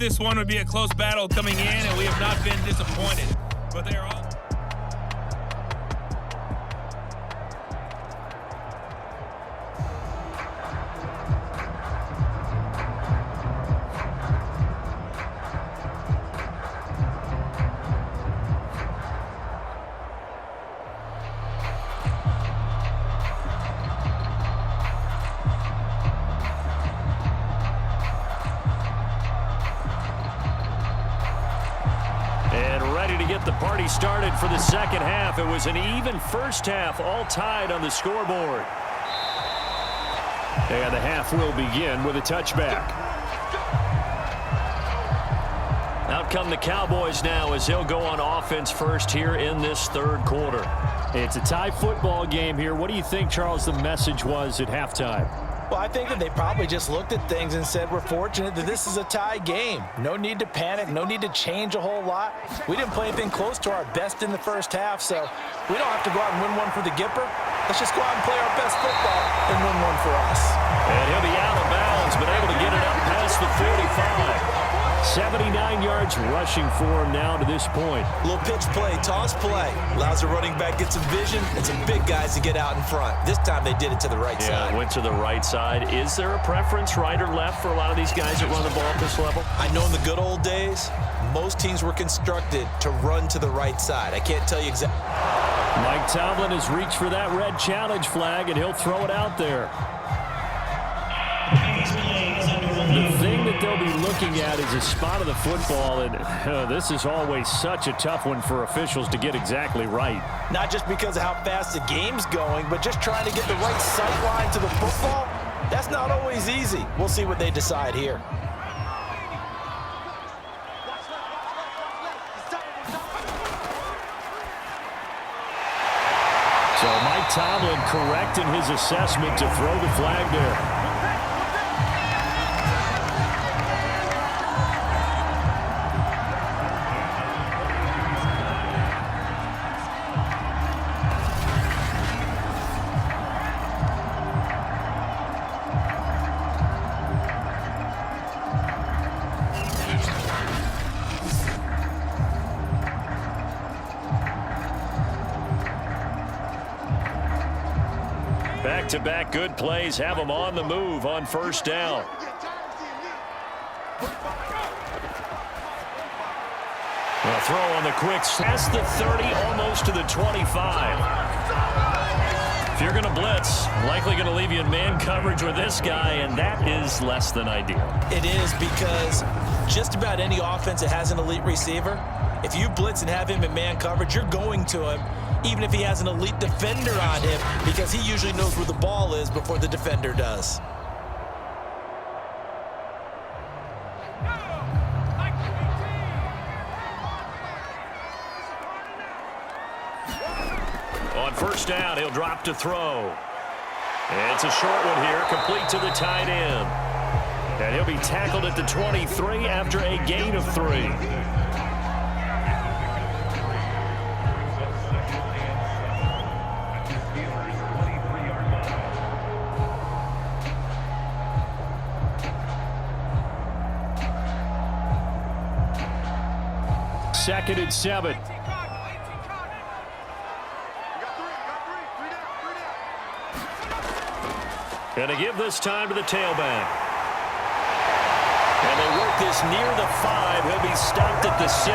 This one would be a close battle coming in, and we have not been disappointed. But they are all... Get the party started for the second half. It was an even first half, all tied on the scoreboard. And the half will begin with a touchback. Out come the Cowboys now as they'll go on offense first here in this third quarter. It's a tie football game here. What do you think, Charles, the message was at halftime? Well, I think that they probably just looked at things and said, we're fortunate that this is a tie game. No need to panic, no need to change a whole lot. We didn't play anything close to our best in the first half, so we don't have to go out and win one for the Gipper. Let's just go out and play our best football and win one for us. And he'll be out of bounds, but able to get it up past the 45. 79 yards rushing for him now to this point. Little pitch play, toss play. Allows the running back get some vision and some big guys to get out in front. This time they did it to the right side. Yeah, went to the right side. Is there a preference, right or left, for a lot of these guys that run the ball at this level? I know in the good old days, most teams were constructed to run to the right side. I can't tell you exactly. Mike Tomlin has reached for that red challenge flag, and he'll throw it out there. The thing that they'll be looking at is a spot of the football, and this is always such a tough one for officials to get exactly right. Not just because of how fast the game's going, but just trying to get the right sight line to the football. That's not always easy. We'll see what they decide here. So Mike Tomlin correct in his assessment to throw the flag there. Back-to-back good plays have them on the move on first down. A throw on the quick. Past the 30, almost to the 25. If you're going to blitz, likely going to leave you in man coverage with this guy, and that is less than ideal. It is, because just about any offense that has an elite receiver, if you blitz and have him in man coverage, you're going to him, even if he has an elite defender on him, because he usually knows where the ball is before the defender does. On first down, he'll drop to throw. It's a short one here, complete to the tight end. And he'll be tackled at the 23 after a gain of 3. Second and 7. Going to give this time to the tailback. And they work this near the 5. He'll be stopped at the 6.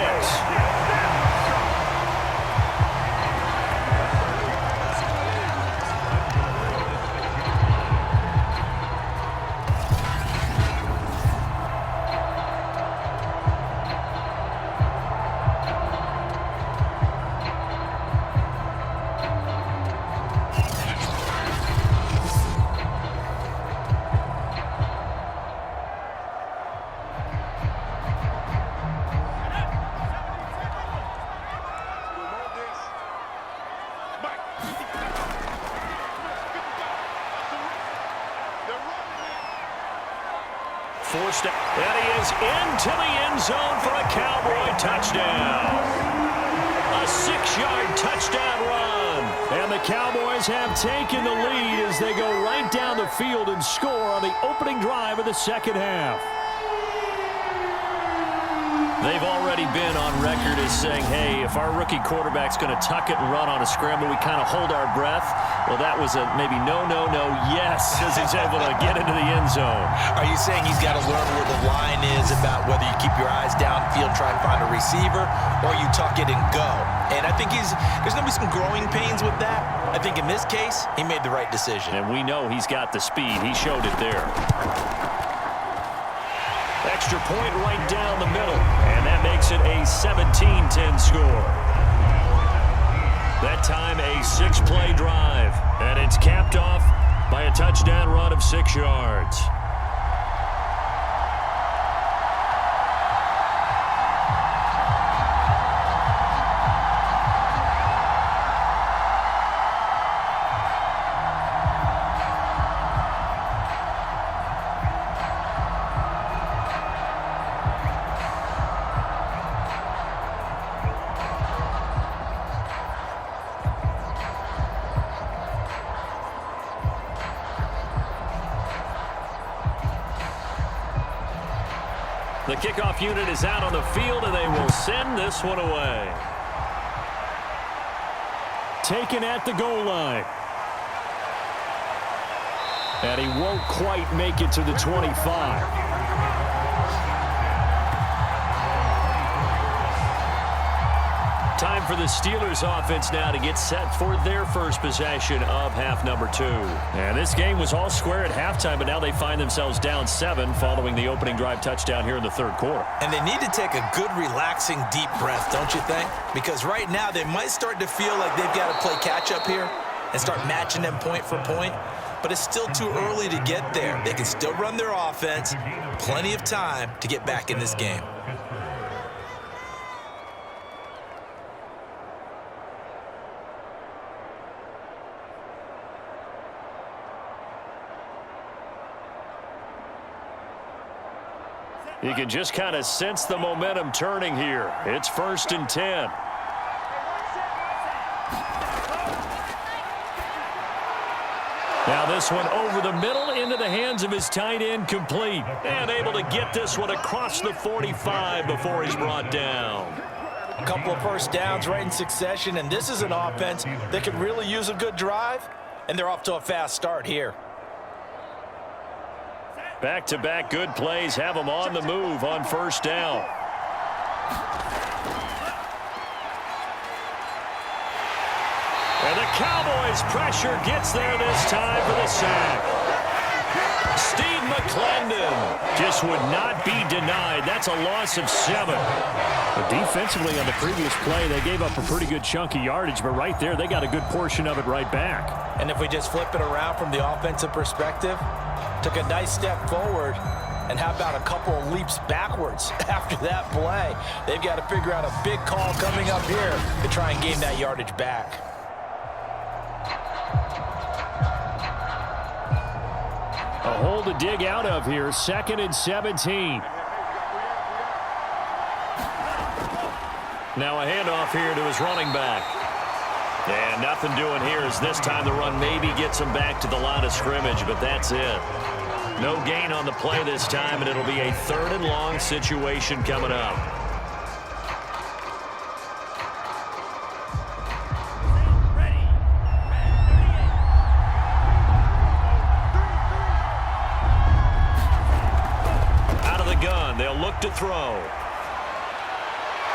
Forced out, and he is into the end zone for a Cowboy touchdown. A 6-yard touchdown run. And the Cowboys have taken the lead as they go right down the field and score on the opening drive of the second half. They've already been on record as saying, hey, if our rookie quarterback's going to tuck it and run on a scramble, we kind of hold our breath. Well, that was a maybe no, yes, as he's able to get into the end zone. Are you saying he's got to learn where the line is about whether you keep your eyes downfield, try and find a receiver, or you tuck it and go? And I think there's going to be some growing pains with that. I think in this case, he made the right decision. And we know he's got the speed. He showed it there. Extra point right down the middle, and that makes it a 17-10 score. That time a 6-play drive, and it's capped off by a touchdown run of 6 yards. The kickoff unit is out on the field, and they will send this one away. Taken at the goal line. And he won't quite make it to the 25. Time for the Steelers offense now to get set for their first possession of half number 2. And this game was all square at halftime, but now they find themselves down 7 following the opening drive touchdown here in the third quarter. And they need to take a good, relaxing, deep breath, don't you think? Because right now they might start to feel like they've got to play catch-up here and start matching them point for point. But it's still too early to get there. They can still run their offense. Plenty of time to get back in this game. You can just kind of sense the momentum turning here. It's 1st and 10. Now this one over the middle into the hands of his tight end, complete. And able to get this one across the 45 before he's brought down. A couple of first downs right in succession, and this is an offense that could really use a good drive, and they're off to a fast start here. Back-to-back good plays have them on the move on first down. And the Cowboys pressure gets there this time for the sack. Steve McClendon just would not be denied. That's a loss of 7. But defensively on the previous play, they gave up a pretty good chunk of yardage, but right there they got a good portion of it right back. And if we just flip it around from the offensive perspective, took a nice step forward, and how about a couple of leaps backwards after that play? They've got to figure out a big call coming up here to try and gain that yardage back. A hole to dig out of here, 2nd and 17. Now a handoff here to his running back. And nothing doing here as this time the run maybe gets him back to the line of scrimmage, but that's it. No gain on the play this time, and it'll be a 3rd and long situation coming up. Out of the gun, they'll look to throw.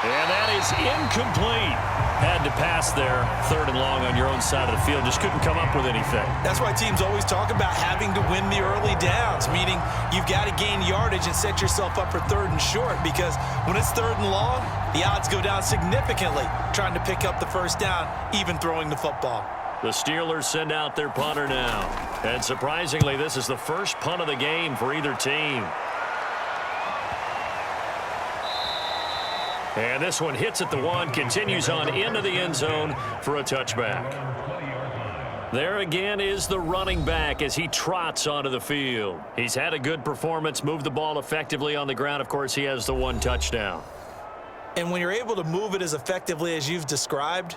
And that is incomplete. Had to pass there, 3rd and long on your own side of the field. Just couldn't come up with anything. That's why teams always talk about having to win the early downs, meaning you've got to gain yardage and set yourself up for 3rd and short, because when it's 3rd and long, the odds go down significantly trying to pick up the first down, even throwing the football. The Steelers send out their punter now. And surprisingly, this is the first punt of the game for either team. And this one hits at the 1, continues on into the end zone for a touchback. There again is the running back as he trots onto the field. He's had a good performance, moved the ball effectively on the ground. Of course, he has the 1 touchdown. And when you're able to move it as effectively as you've described,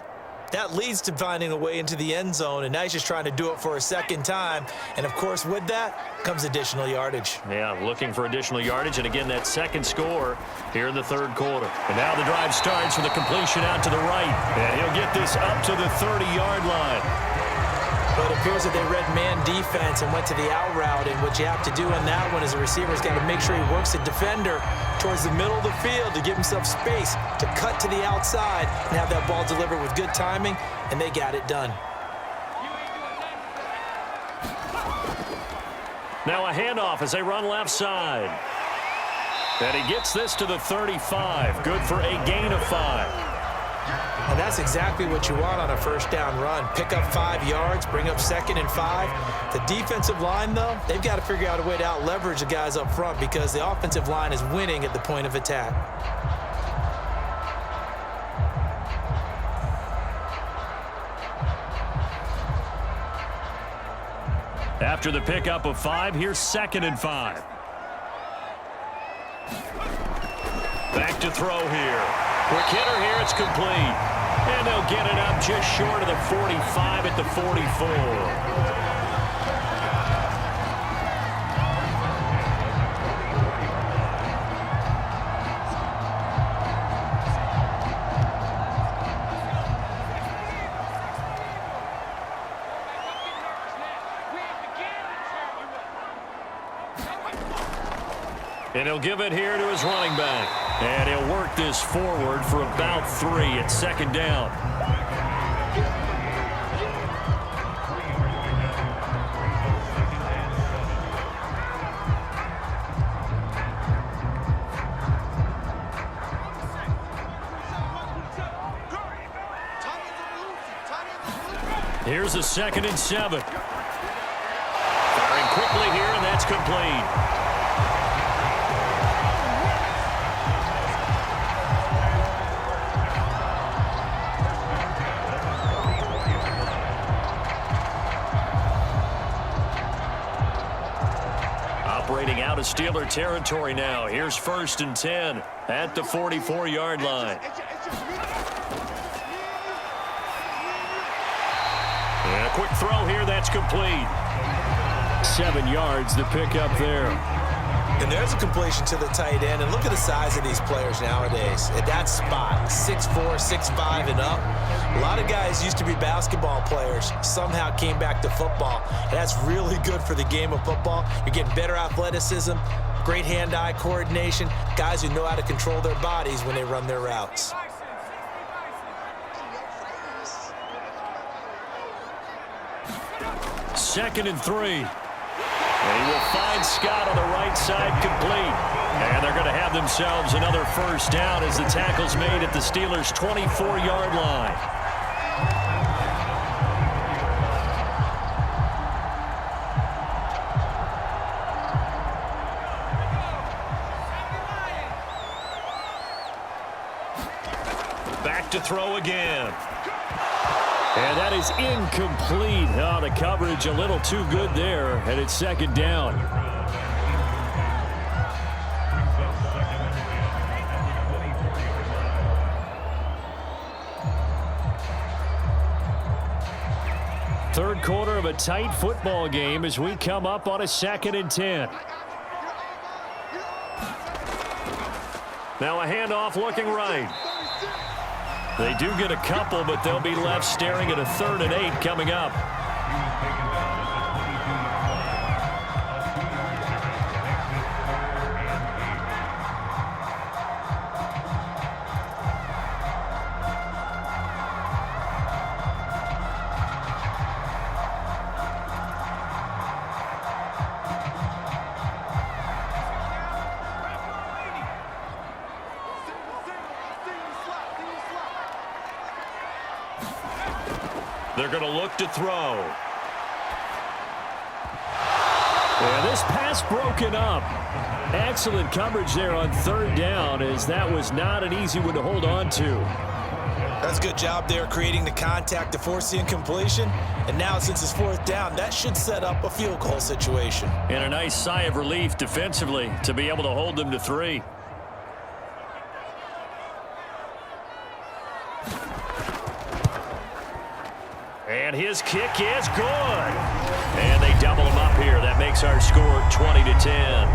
That leads to finding a way into the end zone, and now he's just trying to do it for a second time. And, of course, with that comes additional yardage. Yeah, looking for additional yardage, and again, that second score here in the third quarter. And now the drive starts with a completion out to the right, and he'll get this up to the 30-yard line. But it appears that they read man defense and went to the out route, and what you have to do on that one is the receiver's got to make sure he works the defender towards the middle of the field to give himself space to cut to the outside and have that ball delivered with good timing, and they got it done. Now a handoff as they run left side. And he gets this to the 35. Good for a gain of 5. And that's exactly what you want on a first down run. Pick up 5 yards, bring up 2nd and 5. The defensive line, though, they've got to figure out a way to out-leverage the guys up front because the offensive line is winning at the point of attack. After the pickup of 5, here's 2nd and 5. Back to throw here. Quick hitter here, it's complete. And they'll get it up just short of the 45 at the 44. And he'll give it here to his running back. And he'll work this forward for about 3 at 2nd down. Here's a 2nd and 7. Firing quickly here, and that's complete. Operating out of Steeler territory now. Here's 1st and 10 at the 44-yard line. And a quick throw here, that's complete. 7 yards to pick up there. And there's a completion to the tight end. And look at the size of these players nowadays. At that spot, 6'4", 6'5", and up. A lot of guys used to be basketball players, somehow came back to football. And that's really good for the game of football. You're getting better athleticism, great hand-eye coordination, guys who know how to control their bodies when they run their routes. Second and 3. And he will find Scott on the right side, complete. And they're going to have themselves another first down as the tackle's made at the Steelers' 24-yard line. Back to throw again. And that is incomplete. Oh, the coverage a little too good there, and it's 2nd down. Third quarter of a tight football game as we come up on a 2nd and 10. Now a handoff looking right. They do get a couple, but they'll be left staring at a 3rd and 8 coming up. They're going to look to throw. And this pass broken up. Excellent coverage there on 3rd down, as that was not an easy one to hold on to. That's a good job there creating the contact to force the incompletion. And now since it's 4th down, that should set up a field goal situation. And a nice sigh of relief defensively to be able to hold them to 3. And his kick is good. And they double him up here. That makes our score 20-10.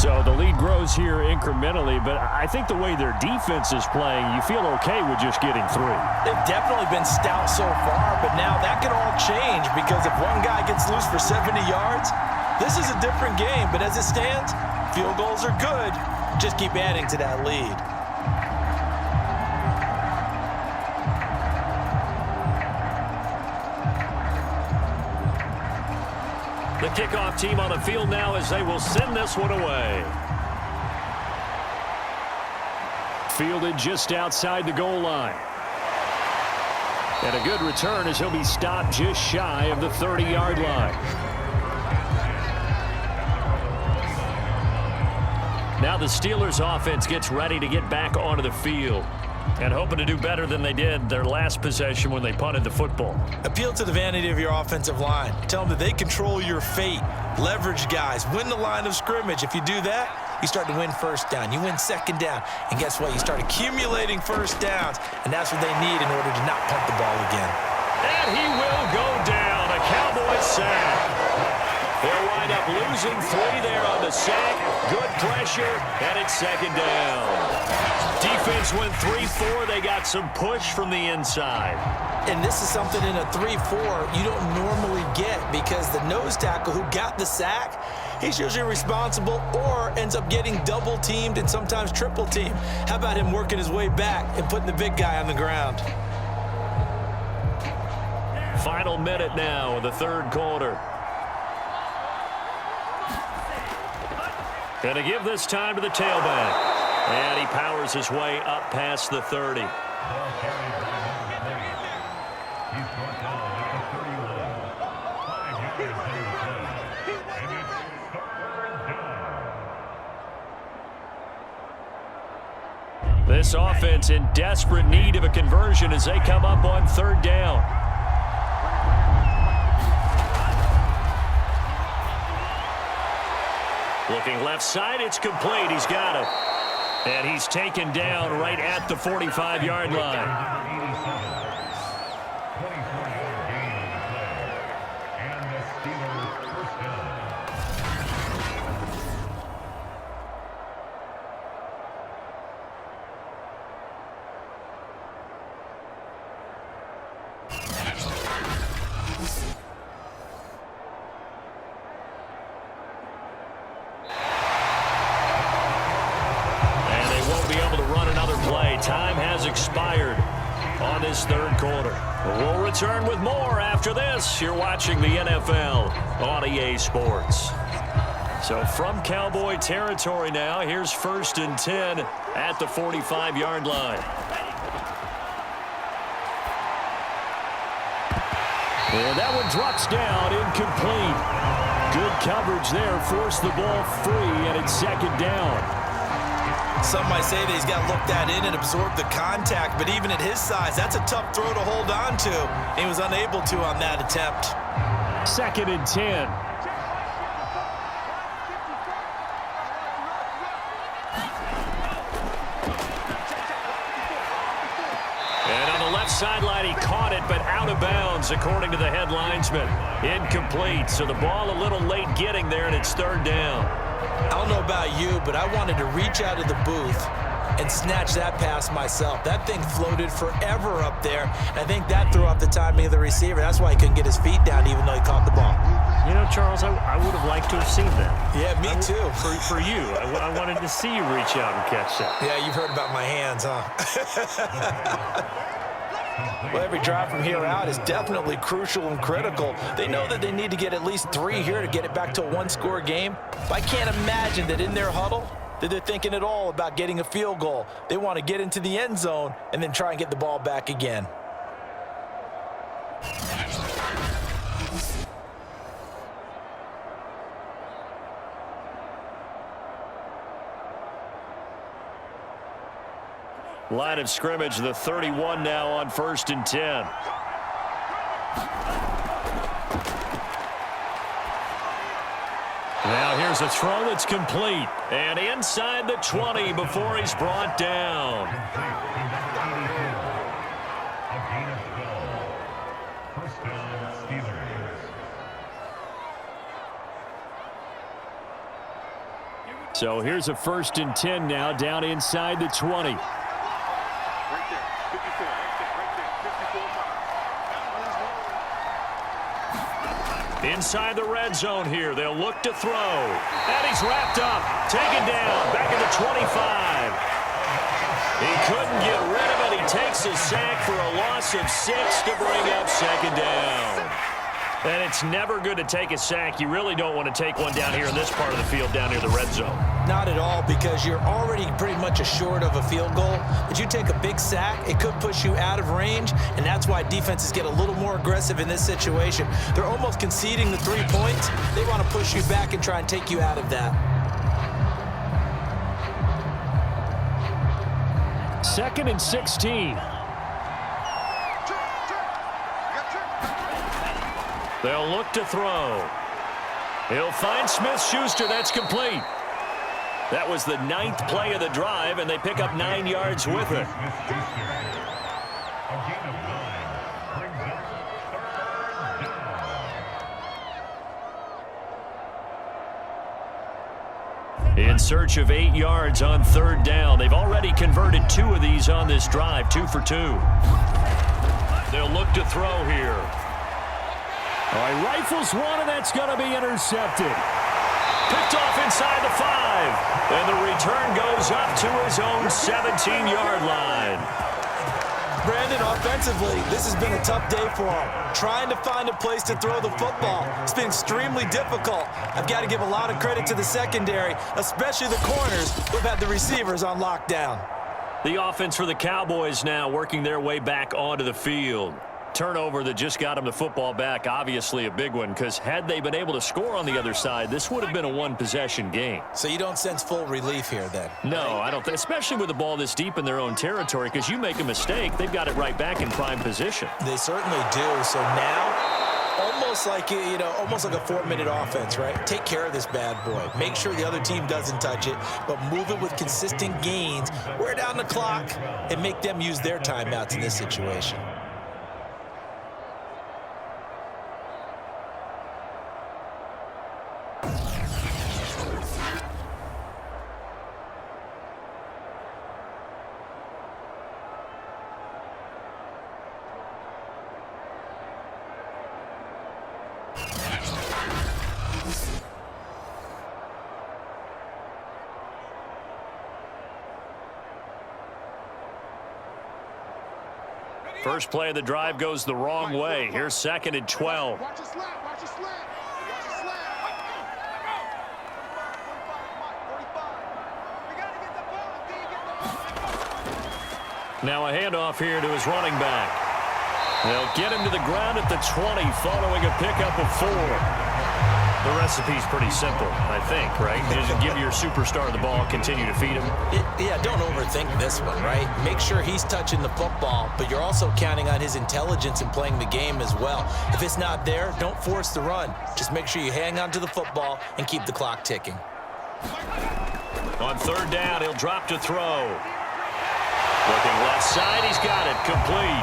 So the lead grows here incrementally, but I think the way their defense is playing, you feel okay with just getting 3. They've definitely been stout so far, but now that could all change because if one guy gets loose for 70 yards, this is a different game. But as it stands, field goals are good. Just keep adding to that lead. The kickoff team on the field now as they will send this one away. Fielded just outside the goal line. And a good return as he'll be stopped just shy of the 30-yard line. Now the Steelers offense gets ready to get back onto the field and hoping to do better than they did their last possession when they punted the football. Appeal to the vanity of your offensive line. Tell them that they control your fate. Leverage guys. Win the line of scrimmage. If you do that, you start to win first down. You win second down. And guess what? You start accumulating first downs. And that's what they need in order to not punt the ball again. And he will go down. A Cowboys sack. They'll wind up losing 3 there on the sack. Good pressure, and it's second down. Defense went 3-4. They got some push from the inside. And this is something in a 3-4 you don't normally get because the nose tackle who got the sack, he's usually responsible or ends up getting double teamed and sometimes triple teamed. How about him working his way back and putting the big guy on the ground? Final minute now in the third quarter. Going to give this time to the tailback. And he powers his way up past the 30. This offense in desperate need of a conversion as they come up on third down. Looking left side, it's complete. He's got it. And he's taken down right at the 45-yard line. Time has expired on this third quarter. We'll return with more after this. You're watching the NFL on EA Sports. So from Cowboy territory now, here's 1st and 10 at the 45-yard line. And that one drops down, incomplete. Good coverage there, forced the ball free, and it's second down. Some might say that he's got to look that in and absorb the contact, but even at his size, that's a tough throw to hold on to. And he was unable to on that attempt. 2nd and 10. And on the left sideline, he caught it, but out of bounds, according to the head linesman. Incomplete, so the ball a little late getting there, and it's third down. I don't know about you, but I wanted to reach out of the booth and snatch that pass myself. That thing floated forever up there, and I think that threw off the timing of the receiver. That's why he couldn't get his feet down even though he caught the ball. You know, Charles, I would have liked to have seen that. Yeah, me too. For you. I wanted to see you reach out and catch that. Yeah, you've heard about my hands, huh? Well, every drive from here out is definitely crucial and critical. They know that they need to get at least 3 here to get it back to a one-score game. But I can't imagine that in their huddle that they're thinking at all about getting a field goal. They want to get into the end zone and then try and get the ball back again. Line of scrimmage, the 31 now on 1st and 10. Now here's a throw that's complete. And inside the 20 before he's brought down. So here's a 1st and 10 now down inside the 20. Inside the red zone here. They'll look to throw. And he's wrapped up. Taken down. Back at the 25. He couldn't get rid of it. He takes a sack for a loss of 6 to bring up 2nd down. And it's never good to take a sack. You really don't want to take one down here in this part of the field down near the red zone. Not at all, because you're already pretty much assured of a field goal. But you take a big sack, it could push you out of range, and that's why defenses get a little more aggressive in this situation. They're almost conceding the 3 points. They want to push you back and try and take you out of that. 2nd and 16. They'll look to throw. He'll find Smith-Schuster. That's complete. That was the 9th play of the drive, and they pick up 9 yards with it. In search of 8 yards on 3rd down. They've already converted 2 of these on this drive, 2 for 2. They'll look to throw here. All right, rifles one, and that's going to be intercepted. Picked off inside the 5. And the return goes up to his own 17-yard line. Brandon, offensively, this has been a tough day for him. Trying to find a place to throw the football. It's been extremely difficult. I've got to give a lot of credit to the secondary, especially the corners who've had the receivers on lockdown. The offense for the Cowboys now working their way back onto the field. Turnover that just got them the football back, obviously a big one, because had they been able to score on the other side, this would have been a one-possession game. So you don't sense full relief here then? No, I don't think, especially with the ball this deep in their own territory, because you make a mistake, they've got it right back in prime position. They certainly do. So now, almost like a 4-minute offense, right? Take care of this bad boy. Make sure the other team doesn't touch it, but move it with consistent gains. Wear down the clock and make them use their timeouts in this situation. First play of the drive goes the wrong way. Here's 2nd and 12. Watch your slant. Watch your slant. Watch your slant. Now a handoff here to his running back. They'll get him to the ground at the 20 following a pickup of 4. The recipe's pretty simple, I think, right? Just give your superstar the ball, continue to feed him. Yeah, don't overthink this one, right? Make sure he's touching the football, but you're also counting on his intelligence in playing the game as well. If it's not there, don't force the run. Just make sure you hang on to the football and keep the clock ticking. On 3rd down, he'll drop to throw. Looking left side, he's got it, complete.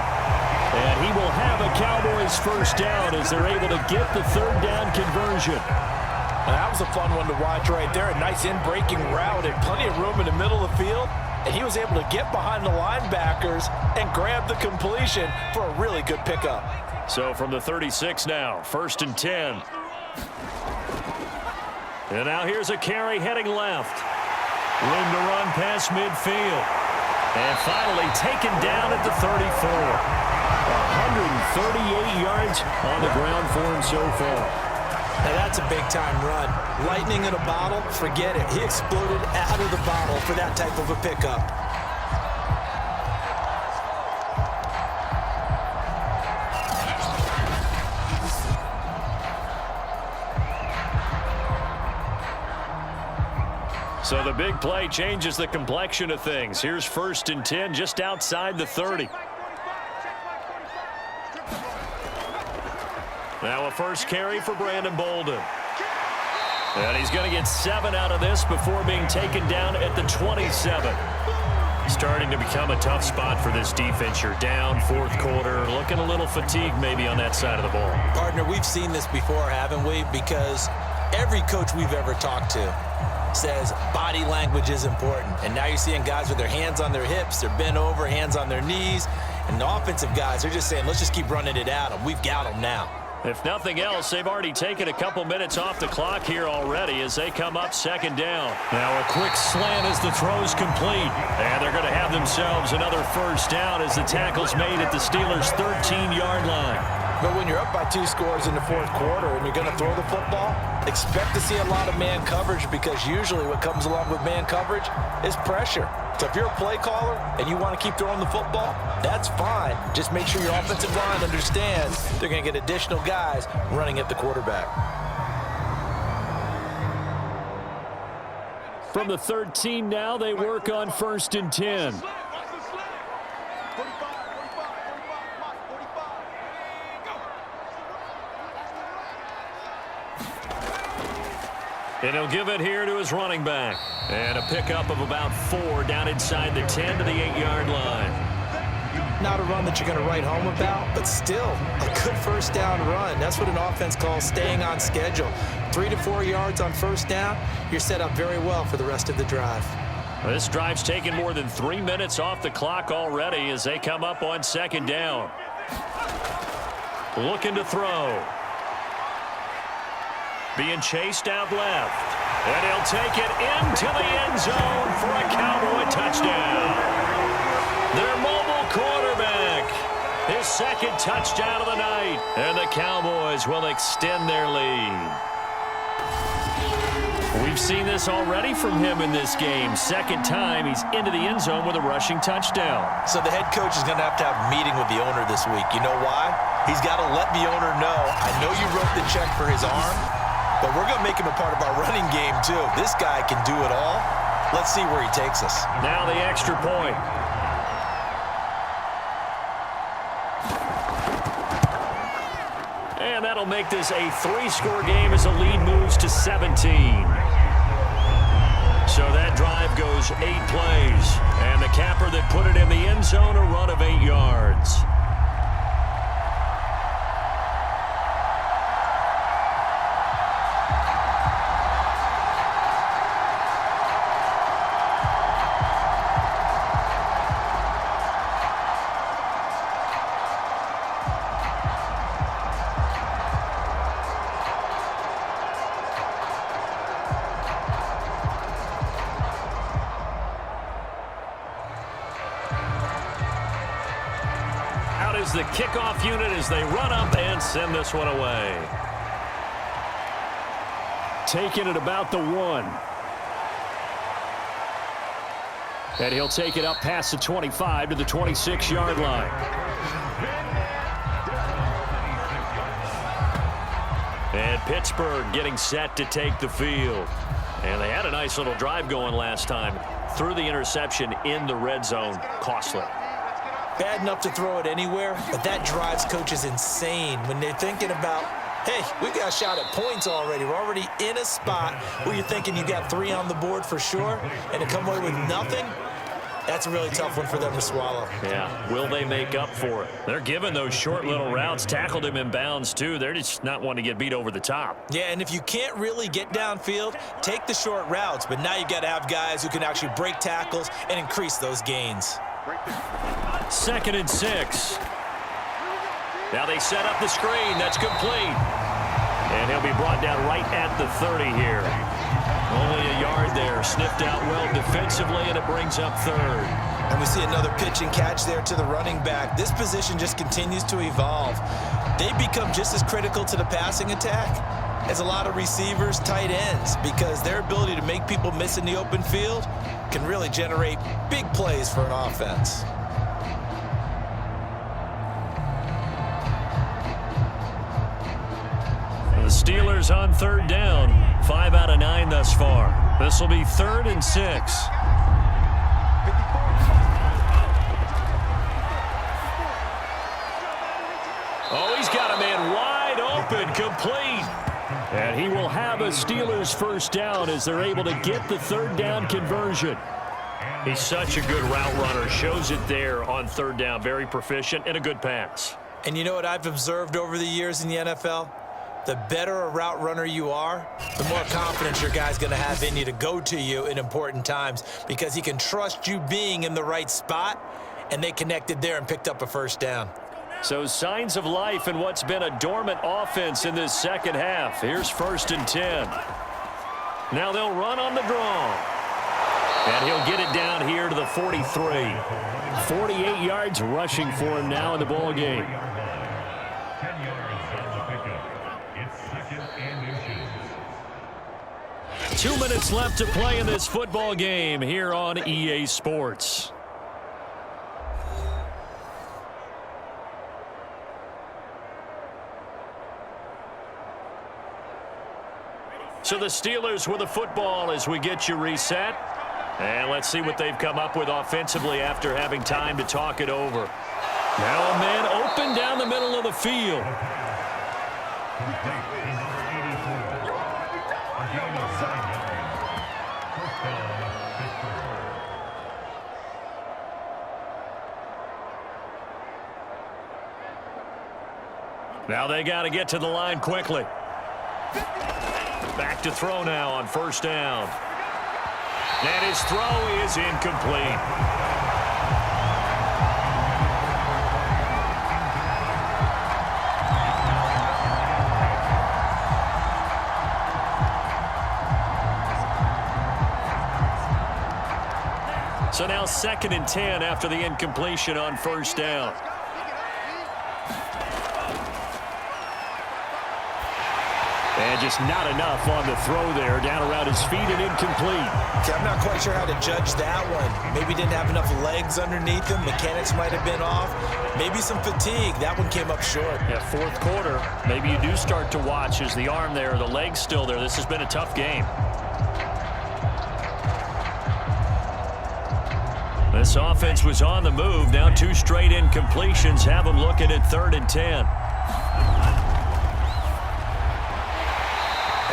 And he will have a Cowboys 1st down as they're able to get the 3rd down conversion. That was a fun one to watch right there. A nice in-breaking route and plenty of room in the middle of the field. And he was able to get behind the linebackers and grab the completion for a really good pickup. So from the 36 now, 1st and 10. And now here's a carry heading left. Room to run past midfield. And finally taken down at the 34. 138 yards on the ground for him so far. Now that's a big-time run. Lightning in a bottle, forget it. He exploded out of the bottle for that type of a pickup. So the big play changes the complexion of things. Here's 1st and 10 just outside the 30. Now a first carry for Brandon Bolden. And he's going to get 7 out of this before being taken down at the 27. Starting to become a tough spot for this defense. You're down fourth quarter, looking a little fatigued maybe on that side of the ball. Partner, we've seen this before, haven't we? Because every coach we've ever talked to says body language is important. And now you're seeing guys with their hands on their hips, they're bent over, hands on their knees. And the offensive guys, they're just saying, let's just keep running it at them. We've got them now. If nothing else, they've already taken a couple minutes off the clock here already as they come up second down. Now a quick slant as the throw's complete. And they're going to have themselves another first down as the tackle's made at the Steelers' 13-yard line. But when you're up by 2 scores in the fourth quarter and you're going to throw the football, expect to see a lot of man coverage because usually what comes along with man coverage is pressure. So if you're a play caller and you want to keep throwing the football, that's fine. Just make sure your offensive line understands they're going to get additional guys running at the quarterback. From the 13 now, they work on 1st and 10. And he'll give it here to his running back. And a pickup of about 4 down inside the 10 to the 8-yard line. Not a run that you're going to write home about, but still a good first down run. That's what an offense calls staying on schedule. 3 to 4 yards on first down, you're set up very well for the rest of the drive. This drive's taken more than 3 minutes off the clock already as they come up on second down. Looking to throw. Being chased out left. And he'll take it into the end zone for a Cowboy touchdown. Their mobile quarterback. His second touchdown of the night. And the Cowboys will extend their lead. We've seen this already from him in this game. Second time he's into the end zone with a rushing touchdown. So the head coach is going to have a meeting with the owner this week. You know why? He's got to let the owner know, I know you wrote the check for his arm, but we're going to make him a part of our running game too. This guy can do it all. Let's see where he takes us. Now the extra point. And that'll make this a 3-score game as the lead moves to 17. So that drive goes 8 plays. And the capper that put it in the end zone, a run of 8 yards. The kickoff unit as they run up and send this one away. Taking it about the 1. And he'll take it up past the 25 to the 26-yard line. And Pittsburgh getting set to take the field. And they had a nice little drive going last time. Threw the interception in the red zone. Costly. Bad enough to throw it anywhere, but that drives coaches insane when they're thinking about, hey, we've got a shot at points already. We're already in a spot where you're thinking you got 3 on the board for sure, and to come away with nothing, that's a really tough one for them to swallow. Yeah, will they make up for it? They're giving those short little routes, tackled him in bounds too. They're just not wanting to get beat over the top. Yeah, and if you can't really get downfield, take the short routes, but now you got to have guys who can actually break tackles and increase those gains. 2nd and 6. Now they set up the screen. That's complete. And he'll be brought down right at the 30 here. Only a yard there. Sniffed out well defensively, and it brings up 3rd. And we see another pitch and catch there to the running back. This position just continues to evolve. They become just as critical to the passing attack as a lot of receivers, tight ends, because their ability to make people miss in the open field can really generate big plays for an offense. The Steelers on 3rd down. 5 out of 9 thus far. This will be 3rd and 6. Oh, he's got a man wide open, complete. And he will have a Steelers first down as they're able to get the third down conversion. He's such a good route runner. Shows it there on third down. Very proficient and a good pass. And you know what I've observed over the years in the NFL? The better a route runner you are, the more confidence your guy's going to have in you to go to you in important times because he can trust you being in the right spot, and they connected there and picked up a first down. So signs of life in what's been a dormant offense in this second half. Here's 1st and 10. Now they'll run on the draw. And he'll get it down here to the 43. 48 yards rushing for him now in the ball game. 2 minutes left to play in this football game here on EA Sports. So the Steelers with the football as we get you reset. And let's see what they've come up with offensively after having time to talk it over. Now a man open down the middle of the field. Now they got to get to the line quickly. Back to throw now on 1st down. And his throw is incomplete. So now 2nd and 10 after the incompletion on 1st down. And just not enough on the throw there. Down around his feet and incomplete. Okay, I'm not quite sure how to judge that one. Maybe didn't have enough legs underneath him. Mechanics might have been off. Maybe some fatigue. That one came up short. Yeah, 4th quarter. Maybe you do start to watch. Is the arm there, the leg's still there? This has been a tough game. This offense was on the move. Now 2 straight incompletions have them looking at 3rd and 10.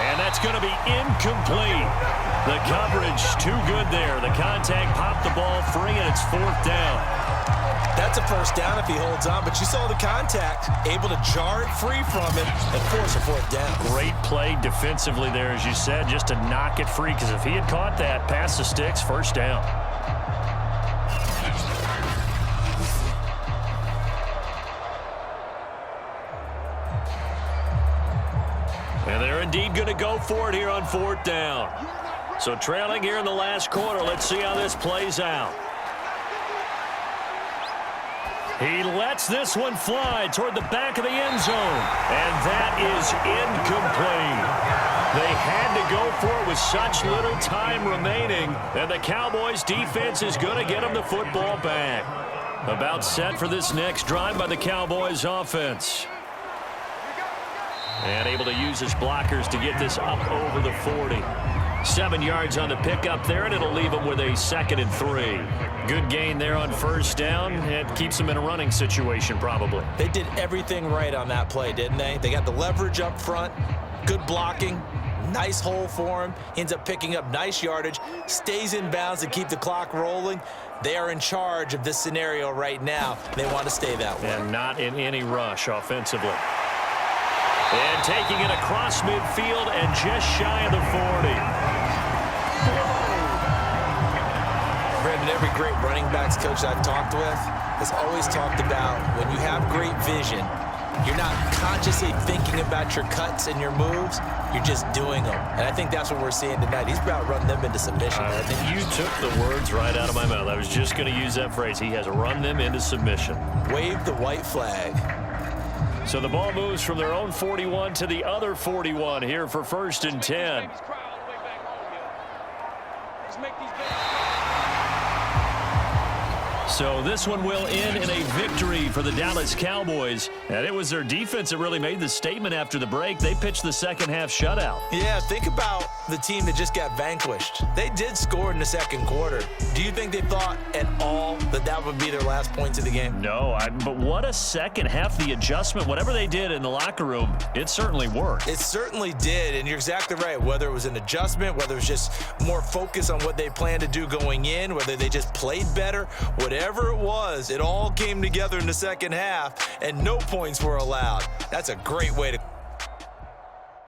And that's going to be incomplete. The coverage too good there. The contact popped the ball free, and it's 4th down. That's a first down if he holds on, but you saw the contact. Able to jar it free from him and force a 4th down. Great play defensively there, as you said, just to knock it free, because if he had caught that, pass the sticks, 1st down. And they're indeed going to go for it here on 4th down. So trailing here in the last quarter. Let's see how this plays out. He lets this one fly toward the back of the end zone. And that is incomplete. They had to go for it with such little time remaining. And the Cowboys defense is going to get them the football back. About set for this next drive by the Cowboys offense. And able to use his blockers to get this up over the 40. 7 yards on the pickup there, and it'll leave him with a 2nd and 3. Good gain there on 1st down. It keeps him in a running situation probably. They did everything right on that play, didn't they? They got the leverage up front, good blocking, nice hole for him. He ends up picking up nice yardage, stays in bounds to keep the clock rolling. They are in charge of this scenario right now. They want to stay that way. And not in any rush offensively. And taking it across midfield and just shy of the 40. Brandon, every great running backs coach I've talked with has always talked about when you have great vision, you're not consciously thinking about your cuts and your moves, you're just doing them. And I think that's what we're seeing tonight. He's about running them into submission. I think you took the words right out of my mouth. I was just going to use that phrase. He has run them into submission. Wave the white flag. So the ball moves from their own 41 to the other 41 here for 1st and 10. So this one will end in a victory for the Dallas Cowboys. And it was their defense that really made the statement after the break. They pitched the second-half shutout. Yeah, think about the team that just got vanquished. They did score in the second quarter. Do you think they thought at all that that would be their last points of the game? No, but what a second half. The adjustment, whatever they did in the locker room, it certainly worked. It certainly did, and you're exactly right. Whether it was an adjustment, whether it was just more focus on what they planned to do going in, whether they just played better, whatever it was, it all came together in the second half, and no points were allowed. That's a great way to